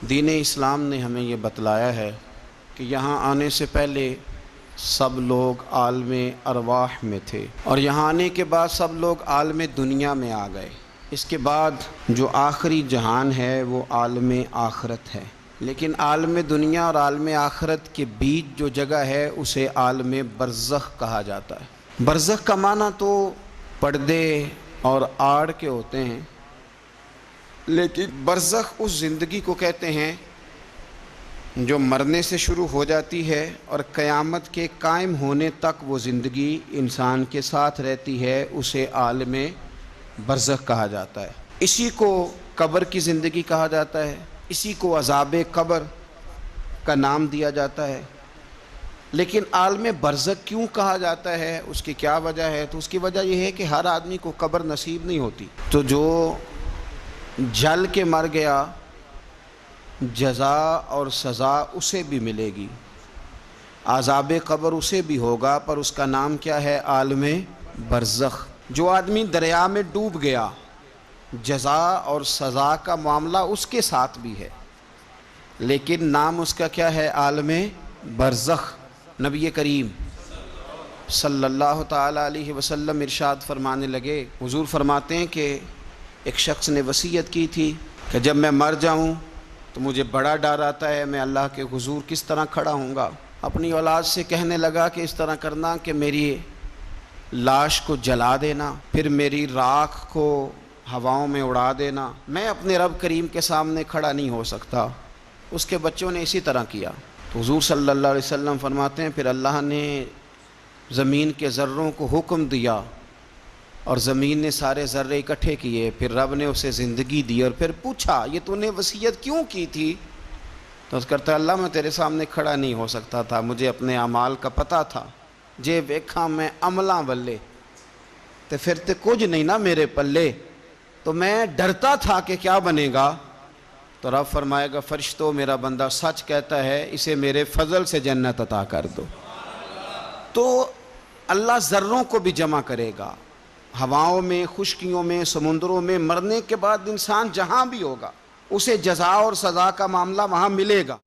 دین اسلام نے ہمیں یہ بتلایا ہے کہ یہاں آنے سے پہلے سب لوگ عالم ارواح میں تھے، اور یہاں آنے کے بعد سب لوگ عالم دنیا میں آ گئے۔ اس کے بعد جو آخری جہان ہے وہ عالم آخرت ہے، لیکن عالم دنیا اور عالم آخرت کے بیچ جو جگہ ہے اسے عالم برزخ کہا جاتا ہے۔ برزخ کا معنی تو پردے اور آڑ کے ہوتے ہیں، لیکن برزخ اس زندگی کو کہتے ہیں جو مرنے سے شروع ہو جاتی ہے اور قیامت کے قائم ہونے تک وہ زندگی انسان کے ساتھ رہتی ہے، اسے عالم برزخ کہا جاتا ہے۔ اسی کو قبر کی زندگی کہا جاتا ہے، اسی کو عذاب قبر کا نام دیا جاتا ہے۔ لیکن عالم برزخ کیوں کہا جاتا ہے، اس کی کیا وجہ ہے؟ تو اس کی وجہ یہ ہے کہ ہر آدمی کو قبر نصیب نہیں ہوتی، تو جو جل کے مر گیا جزا اور سزا اسے بھی ملے گی، عذاب قبر اسے بھی ہوگا، پر اس کا نام کیا ہے؟ عالم برزخ۔ جو آدمی دریا میں ڈوب گیا جزا اور سزا کا معاملہ اس کے ساتھ بھی ہے، لیکن نام اس کا کیا ہے؟ عالم برزخ۔ نبی کریم صلی اللہ تعالی علیہ وسلم ارشاد فرمانے لگے، حضور فرماتے ہیں کہ ایک شخص نے وصیت کی تھی کہ جب میں مر جاؤں تو مجھے بڑا ڈر آتا ہے، میں اللہ کے حضور کس طرح کھڑا ہوں گا۔ اپنی اولاد سے کہنے لگا کہ اس طرح کرنا کہ میری لاش کو جلا دینا، پھر میری راکھ کو ہواؤں میں اڑا دینا، میں اپنے رب کریم کے سامنے کھڑا نہیں ہو سکتا۔ اس کے بچوں نے اسی طرح کیا۔ تو حضور صلی اللہ علیہ وسلم فرماتے ہیں پھر اللہ نے زمین کے ذروں کو حکم دیا اور زمین نے سارے ذرے اکٹھے کیے، پھر رب نے اسے زندگی دی اور پھر پوچھا یہ تو نے وصیت کیوں کی تھی؟ تو اس کرتا اللہ میں تیرے سامنے کھڑا نہیں ہو سکتا تھا، مجھے اپنے اعمال کا پتہ تھا، جے ویکھاں میں عملاں والے تے پھر تے کچھ نہیں نا میرے پلے، تو میں ڈرتا تھا کہ کیا بنے گا۔ تو رب فرمائے گا فرشتوں میرا بندہ سچ کہتا ہے، اسے میرے فضل سے جنت عطا کر دو۔ تو اللہ ذروں کو بھی جمع کرے گا، ہواؤں میں، خشکیوں میں، سمندروں میں، مرنے کے بعد انسان جہاں بھی ہوگا اسے جزا اور سزا کا معاملہ وہاں ملے گا۔